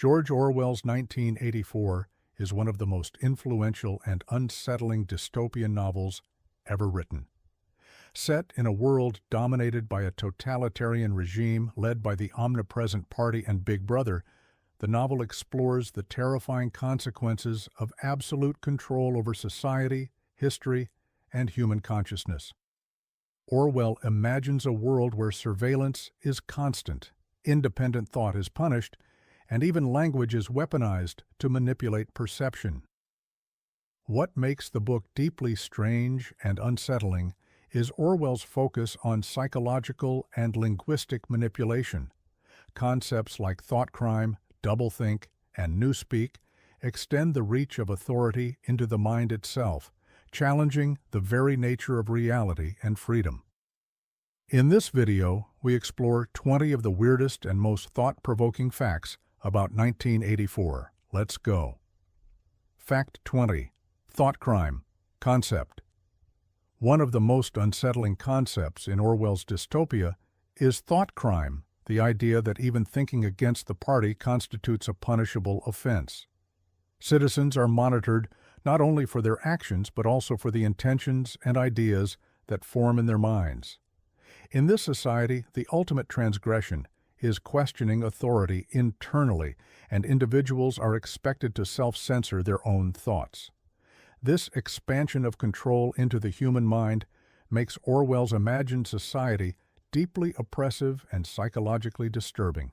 George Orwell's 1984 is one of the most influential and unsettling dystopian novels ever written. Set in a world dominated by a totalitarian regime led by the omnipresent party and Big Brother, the novel explores the terrifying consequences of absolute control over society, history, and human consciousness. Orwell imagines a world where surveillance is constant, independent thought is punished, and even language is weaponized to manipulate perception. What makes the book deeply strange and unsettling is Orwell's focus on psychological and linguistic manipulation. Concepts like thought crime, doublethink, and newspeak extend the reach of authority into the mind itself, challenging the very nature of reality and freedom. In this video, we explore 20 of the weirdest and most thought-provoking facts about 1984. Let's go. Fact 20. Thought crime. Concept. One of the most unsettling concepts in Orwell's dystopia is thought crime, the idea that even thinking against the party constitutes a punishable offense. Citizens are monitored not only for their actions but also for the intentions and ideas that form in their minds. In this society, the ultimate transgression is questioning authority internally, and individuals are expected to self-censor their own thoughts. This expansion of control into the human mind makes Orwell's imagined society deeply oppressive and psychologically disturbing.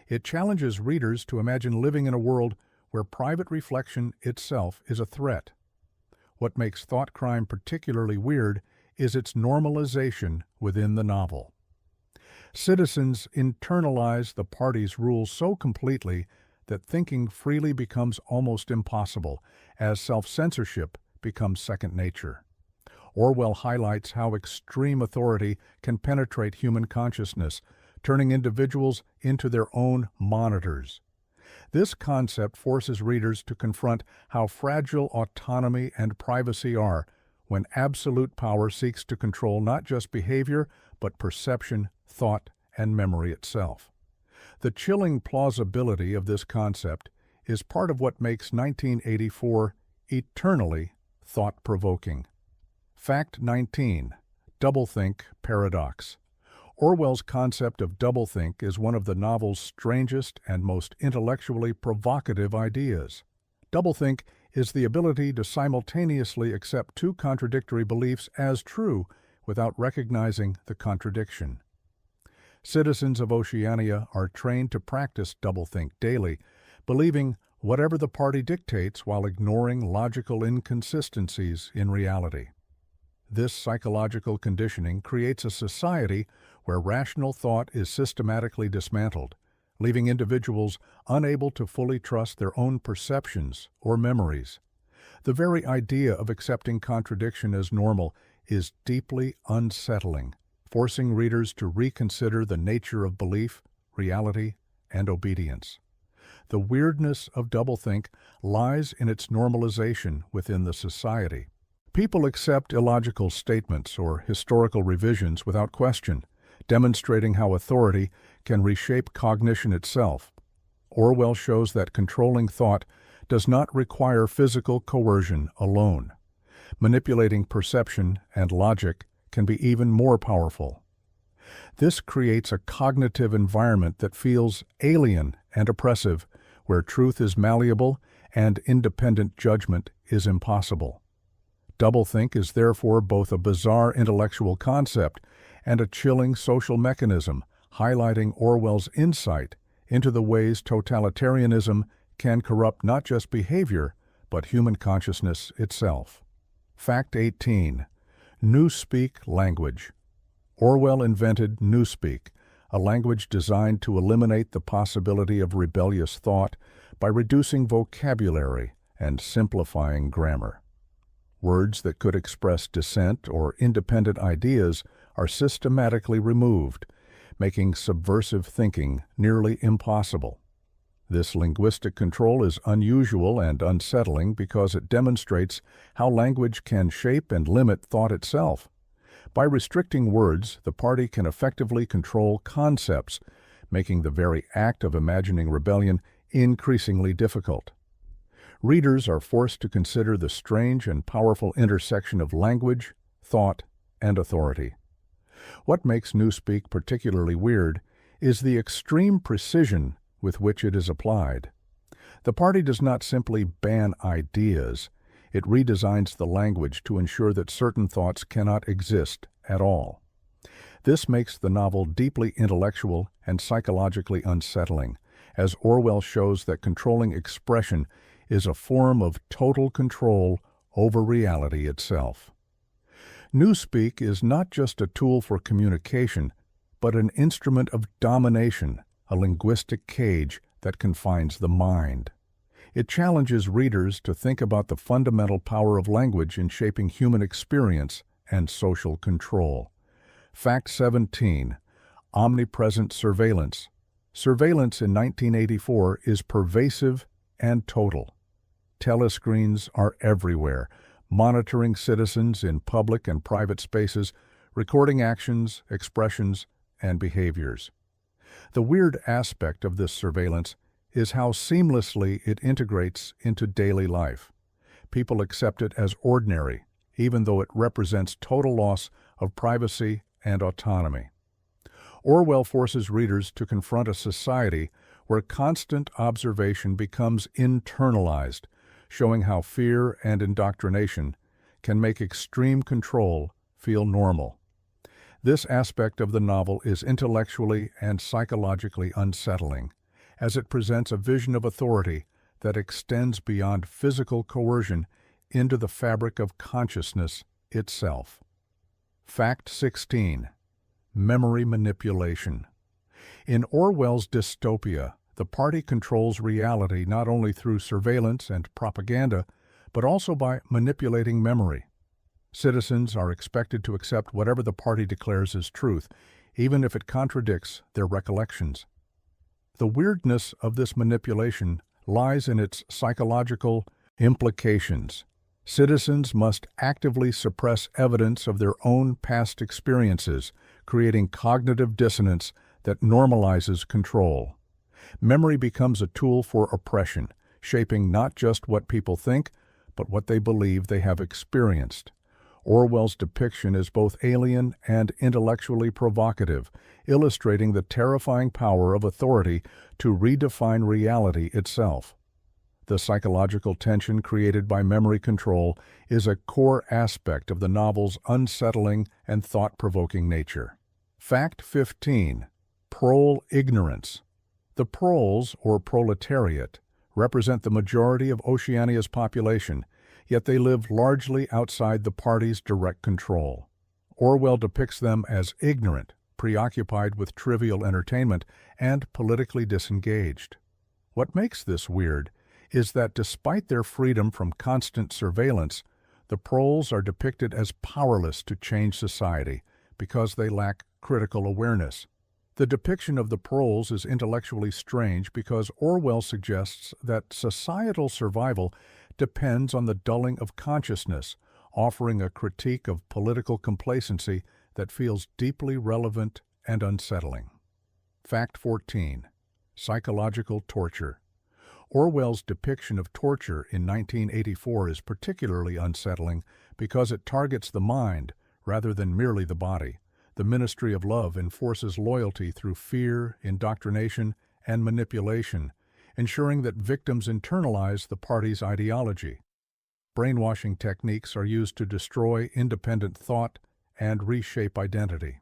It challenges readers to imagine living in a world where private reflection itself is a threat. What makes thought crime particularly weird is its normalization within the novel. Citizens internalize the party's rules so completely that thinking freely becomes almost impossible, as self-censorship becomes second nature. Orwell highlights how extreme authority can penetrate human consciousness, turning individuals into their own monitors. This concept forces readers to confront how fragile autonomy and privacy are when absolute power seeks to control not just behavior, but perception, thought, and memory itself. The chilling plausibility of this concept is part of what makes 1984 eternally thought-provoking. Fact 19. Doublethink paradox. Orwell's concept of doublethink is one of the novel's strangest and most intellectually provocative ideas. Doublethink is the ability to simultaneously accept two contradictory beliefs as true without recognizing the contradiction. Citizens of Oceania are trained to practice doublethink daily, believing whatever the party dictates while ignoring logical inconsistencies in reality. This psychological conditioning creates a society where rational thought is systematically dismantled, leaving individuals unable to fully trust their own perceptions or memories. The very idea of accepting contradiction as normal is deeply unsettling, forcing readers to reconsider the nature of belief, reality, and obedience. The weirdness of doublethink lies in its normalization within the society. People accept illogical statements or historical revisions without question, demonstrating how authority can reshape cognition itself. Orwell shows that controlling thought does not require physical coercion alone. Manipulating perception and logic can be even more powerful. This creates a cognitive environment that feels alien and oppressive, where truth is malleable and independent judgment is impossible. Doublethink is therefore both a bizarre intellectual concept and a chilling social mechanism, highlighting Orwell's insight into the ways totalitarianism can corrupt not just behavior, but human consciousness itself. Fact 18. Newspeak language. Orwell invented newspeak, a language designed to eliminate the possibility of rebellious thought by reducing vocabulary and simplifying grammar. Words that could express dissent or independent ideas are systematically removed, making subversive thinking nearly impossible. This linguistic control is unusual and unsettling because it demonstrates how language can shape and limit thought itself. By restricting words, the party can effectively control concepts, making the very act of imagining rebellion increasingly difficult. Readers are forced to consider the strange and powerful intersection of language, thought, and authority. What makes Newspeak particularly weird is the extreme precision with which it is applied. The party does not simply ban ideas, it redesigns the language to ensure that certain thoughts cannot exist at all. This makes the novel deeply intellectual and psychologically unsettling, as Orwell shows that controlling expression is a form of total control over reality itself. Newspeak is not just a tool for communication, but an instrument of domination, a linguistic cage that confines the mind. It challenges readers to think about the fundamental power of language in shaping human experience and social control. Fact 17. Omnipresent surveillance. Surveillance in 1984 is pervasive and total. Telescreens are everywhere, monitoring citizens in public and private spaces, recording actions, expressions, and behaviors. The weird aspect of this surveillance is how seamlessly it integrates into daily life. People accept it as ordinary, even though it represents total loss of privacy and autonomy. Orwell forces readers to confront a society where constant observation becomes internalized, showing how fear and indoctrination can make extreme control feel normal. This aspect of the novel is intellectually and psychologically unsettling, as it presents a vision of authority that extends beyond physical coercion into the fabric of consciousness itself. Fact 16. Memory manipulation. In Orwell's dystopia, the party controls reality not only through surveillance and propaganda, but also by manipulating memory. Citizens are expected to accept whatever the party declares as truth, even if it contradicts their recollections. The weirdness of this manipulation lies in its psychological implications. Citizens must actively suppress evidence of their own past experiences, creating cognitive dissonance that normalizes control. Memory becomes a tool for oppression, shaping not just what people think, but what they believe they have experienced. Orwell's depiction is both alien and intellectually provocative, illustrating the terrifying power of authority to redefine reality itself. The psychological tension created by memory control is a core aspect of the novel's unsettling and thought-provoking nature. Fact 15. Prole ignorance. The proles, or proletariat, represent the majority of Oceania's population, yet they live largely outside the party's direct control. Orwell depicts them as ignorant, preoccupied with trivial entertainment, and politically disengaged. What makes this weird is that despite their freedom from constant surveillance, the proles are depicted as powerless to change society because they lack critical awareness. The depiction of the proles is intellectually strange because Orwell suggests that societal survival depends on the dulling of consciousness, offering a critique of political complacency that feels deeply relevant and unsettling. Fact 14. Psychological torture. Orwell's depiction of torture in 1984 is particularly unsettling because it targets the mind rather than merely the body. The Ministry of Love enforces loyalty through fear, indoctrination, and manipulation, ensuring that victims internalize the party's ideology. Brainwashing techniques are used to destroy independent thought and reshape identity.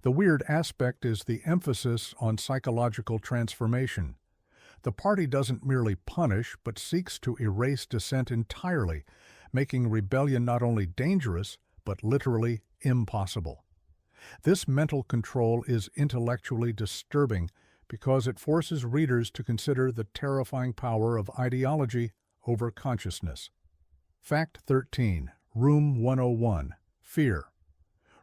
The weird aspect is the emphasis on psychological transformation. The party doesn't merely punish, but seeks to erase dissent entirely, making rebellion not only dangerous, but literally impossible. This mental control is intellectually disturbing because it forces readers to consider the terrifying power of ideology over consciousness. Fact 13. Room 101. Fear.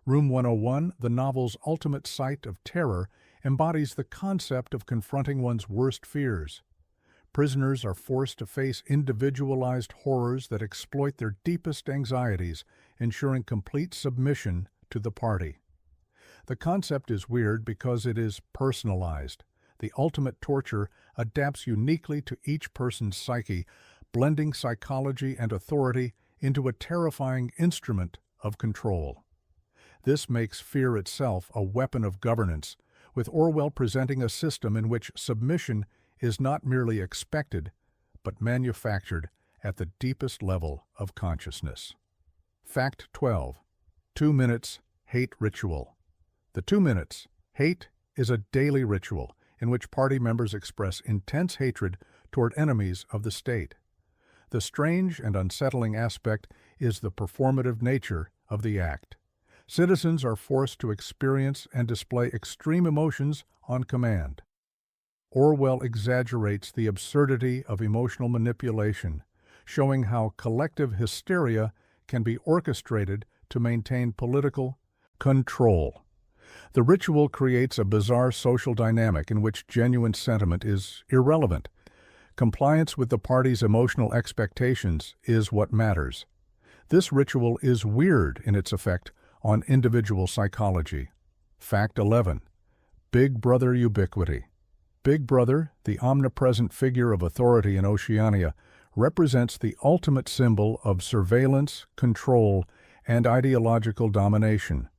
Room 101, the novel's ultimate site of terror, embodies the concept of confronting one's worst fears. Prisoners are forced to face individualized horrors that exploit their deepest anxieties, ensuring complete submission to the party. The concept is weird because it is personalized. the ultimate torture, adapts uniquely to each person's psyche, blending psychology and authority into a terrifying instrument of control. This makes fear itself a weapon of governance, with Orwell presenting a system in which submission is not merely expected, but manufactured at the deepest level of consciousness. Fact 12. 2 minutes hate ritual. The 2 minutes hate is a daily ritual in which party members express intense hatred toward enemies of the state. The strange and unsettling aspect is the performative nature of the act. Citizens are forced to experience and display extreme emotions on command. Orwell exaggerates the absurdity of emotional manipulation, showing how collective hysteria can be orchestrated to maintain political control. The ritual creates a bizarre social dynamic in which genuine sentiment is irrelevant. Compliance with the party's emotional expectations is what matters. This ritual is weird in its effect on individual psychology. Fact 11. Big Brother ubiquity. Big Brother, the omnipresent figure of authority in Oceania, represents the ultimate symbol of surveillance, control, and ideological domination.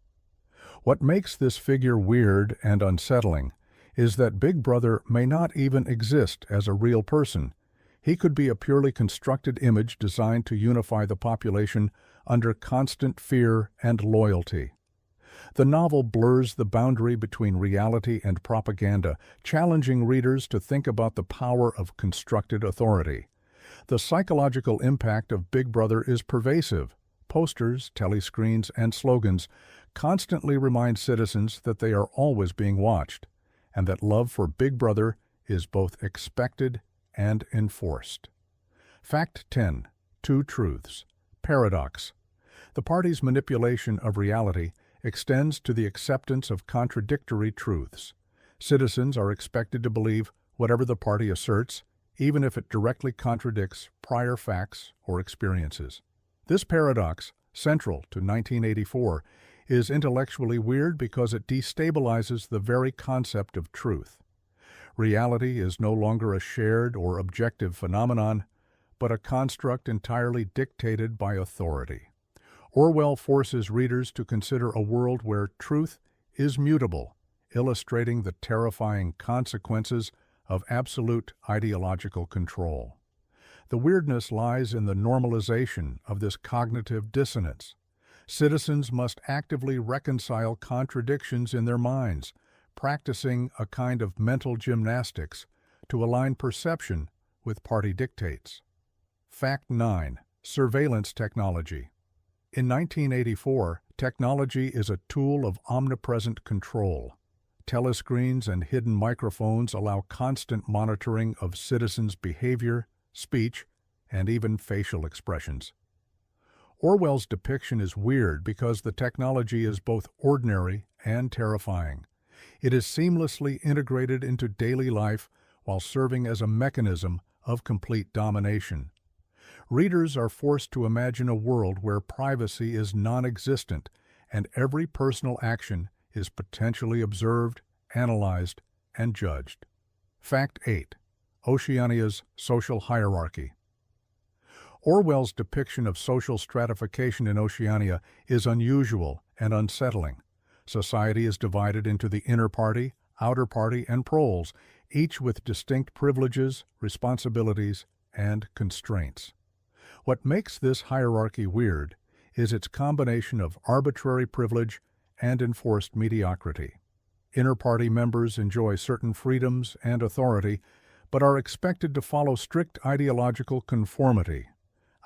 What makes this figure weird and unsettling is that Big Brother may not even exist as a real person. He could be a purely constructed image designed to unify the population under constant fear and loyalty. The novel blurs the boundary between reality and propaganda, challenging readers to think about the power of constructed authority. The psychological impact of Big Brother is pervasive. Posters, telescreens, and slogans constantly remind citizens that they are always being watched, and that love for Big Brother is both expected and enforced. Fact 10. 2 truths. Paradox. The party's manipulation of reality extends to the acceptance of contradictory truths. Citizens are expected to believe whatever the party asserts, even if it directly contradicts prior facts or experiences. This paradox, central to 1984, is intellectually weird because it destabilizes the very concept of truth. Reality is no longer a shared or objective phenomenon, but a construct entirely dictated by authority. Orwell forces readers to consider a world where truth is mutable, illustrating the terrifying consequences of absolute ideological control. The weirdness lies in the normalization of this cognitive dissonance. Citizens must actively reconcile contradictions in their minds, practicing a kind of mental gymnastics to align perception with party dictates. Fact 9. Surveillance technology. In 1984, technology is a tool of omnipresent control. Telescreens and hidden microphones allow constant monitoring of citizens' behavior, speech, and even facial expressions. Orwell's depiction is weird because the technology is both ordinary and terrifying. It is seamlessly integrated into daily life while serving as a mechanism of complete domination. Readers are forced to imagine a world where privacy is non-existent and every personal action is potentially observed, analyzed, and judged. Fact 8. Oceania's social hierarchy. Orwell's depiction of social stratification in Oceania is unusual and unsettling. Society is divided into the inner party, outer party, and proles, each with distinct privileges, responsibilities, and constraints. What makes this hierarchy weird is its combination of arbitrary privilege and enforced mediocrity. Inner party members enjoy certain freedoms and authority, but are expected to follow strict ideological conformity.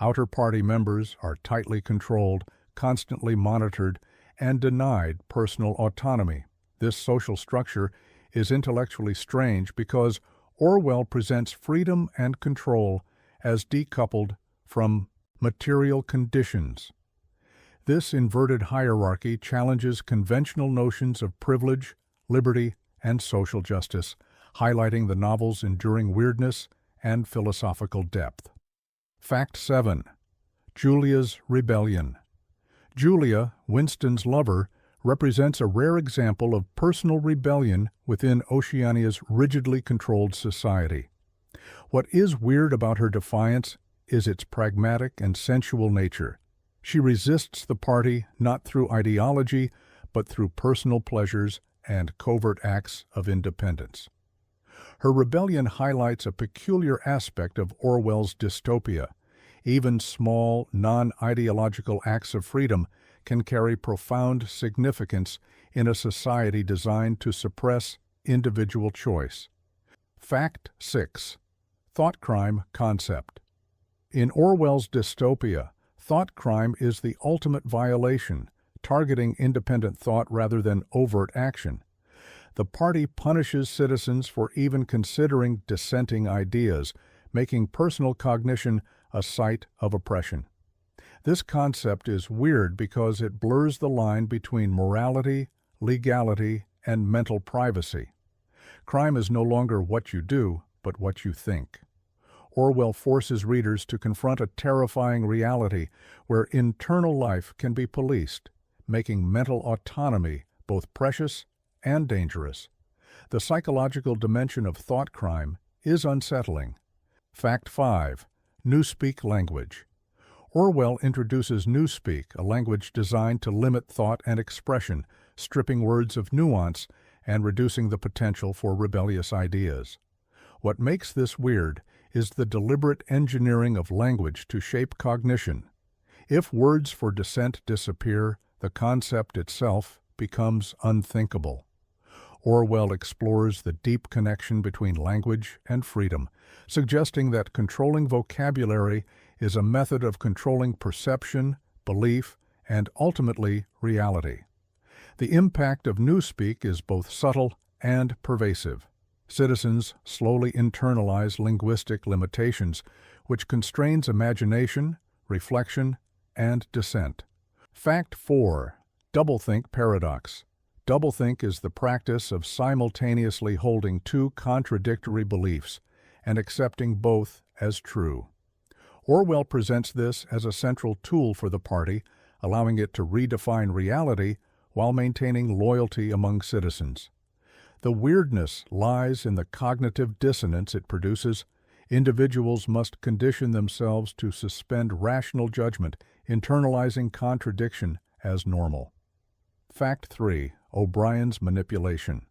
Outer party members are tightly controlled, constantly monitored, and denied personal autonomy. This social structure is intellectually strange because Orwell presents freedom and control as decoupled from material conditions. This inverted hierarchy challenges conventional notions of privilege, liberty, and social justice, highlighting the novel's enduring weirdness and philosophical depth. Fact 7. Julia's rebellion. Julia, Winston's lover, represents a rare example of personal rebellion within Oceania's rigidly controlled society. What is weird about her defiance is its pragmatic and sensual nature. She resists the party not through ideology, but through personal pleasures and covert acts of independence. Her rebellion highlights a peculiar aspect of Orwell's dystopia. Even small, non-ideological acts of freedom can carry profound significance in a society designed to suppress individual choice. Fact 6. Thought crime concept. In Orwell's dystopia, thought crime is the ultimate violation, targeting independent thought rather than overt action. The party punishes citizens for even considering dissenting ideas, making personal cognition a site of oppression. This concept is weird because it blurs the line between morality, legality, and mental privacy. Crime is no longer what you do, but what you think. Orwell forces readers to confront a terrifying reality where internal life can be policed, making mental autonomy both precious and dangerous. The psychological dimension of thought crime is unsettling. Fact 5. Newspeak language. Orwell introduces newspeak, a language designed to limit thought and expression, stripping words of nuance and reducing the potential for rebellious ideas. What makes this weird is the deliberate engineering of language to shape cognition. If words for dissent disappear, the concept itself becomes unthinkable. Orwell explores the deep connection between language and freedom, suggesting that controlling vocabulary is a method of controlling perception, belief, and ultimately reality. The impact of newspeak is both subtle and pervasive. Citizens slowly internalize linguistic limitations, which constrains imagination, reflection, and dissent. Fact 4. Doublethink paradox. Doublethink is the practice of simultaneously holding two contradictory beliefs and accepting both as true. Orwell presents this as a central tool for the party, allowing it to redefine reality while maintaining loyalty among citizens. The weirdness lies in the cognitive dissonance it produces. Individuals must condition themselves to suspend rational judgment, internalizing contradiction as normal. Fact 3. O'Brien's manipulation.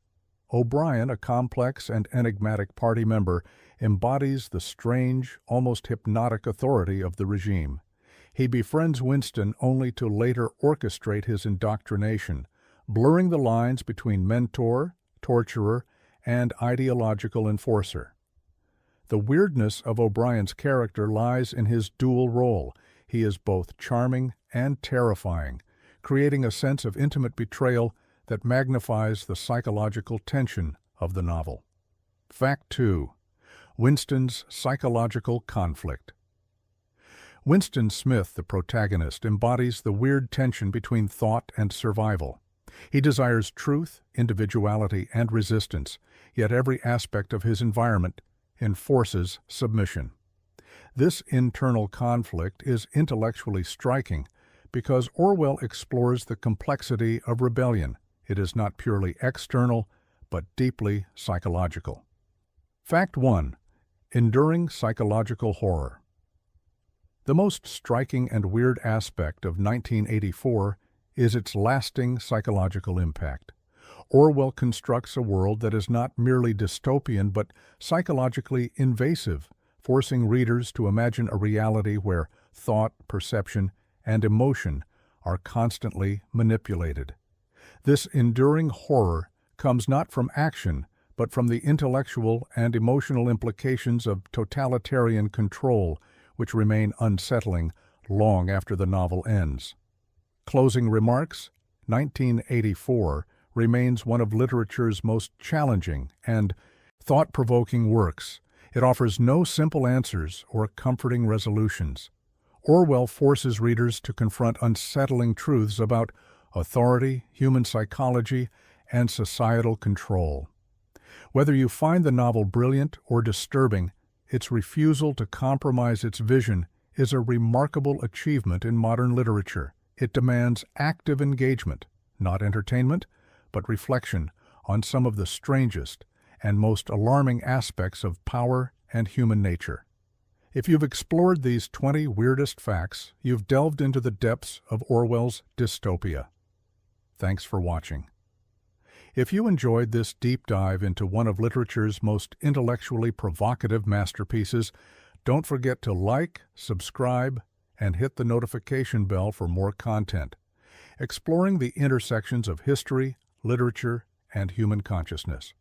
O'Brien, a complex and enigmatic party member, embodies the strange, almost hypnotic authority of the regime. He befriends Winston only to later orchestrate his indoctrination, blurring the lines between mentor, torturer, and ideological enforcer. The weirdness of O'Brien's character lies in his dual role. He is both charming and terrifying, creating a sense of intimate betrayal that magnifies the psychological tension of the novel. Fact 2. Winston's psychological conflict. Winston Smith, the protagonist, embodies the weird tension between thought and survival. He desires truth, individuality, and resistance, yet every aspect of his environment enforces submission. This internal conflict is intellectually striking because Orwell explores the complexity of rebellion. It is not purely external, but deeply psychological. Fact 1. Enduring psychological horror. The most striking and weird aspect of 1984 is its lasting psychological impact. Orwell constructs a world that is not merely dystopian but psychologically invasive, forcing readers to imagine a reality where thought, perception, and emotion are constantly manipulated. This enduring horror comes not from action, but from the intellectual and emotional implications of totalitarian control, which remain unsettling long after the novel ends. Closing remarks: 1984 remains one of literature's most challenging and thought-provoking works. It offers no simple answers or comforting resolutions. Orwell forces readers to confront unsettling truths about authority, human psychology, and societal control. Whether you find the novel brilliant or disturbing, its refusal to compromise its vision is a remarkable achievement in modern literature. It demands active engagement, not entertainment, but reflection on some of the strangest and most alarming aspects of power and human nature. If you've explored these 20 weirdest facts, you've delved into the depths of Orwell's dystopia. Thanks for watching. If you enjoyed this deep dive into one of literature's most intellectually provocative masterpieces, don't forget to like, subscribe, and hit the notification bell for more content, exploring the intersections of history, literature, and human consciousness.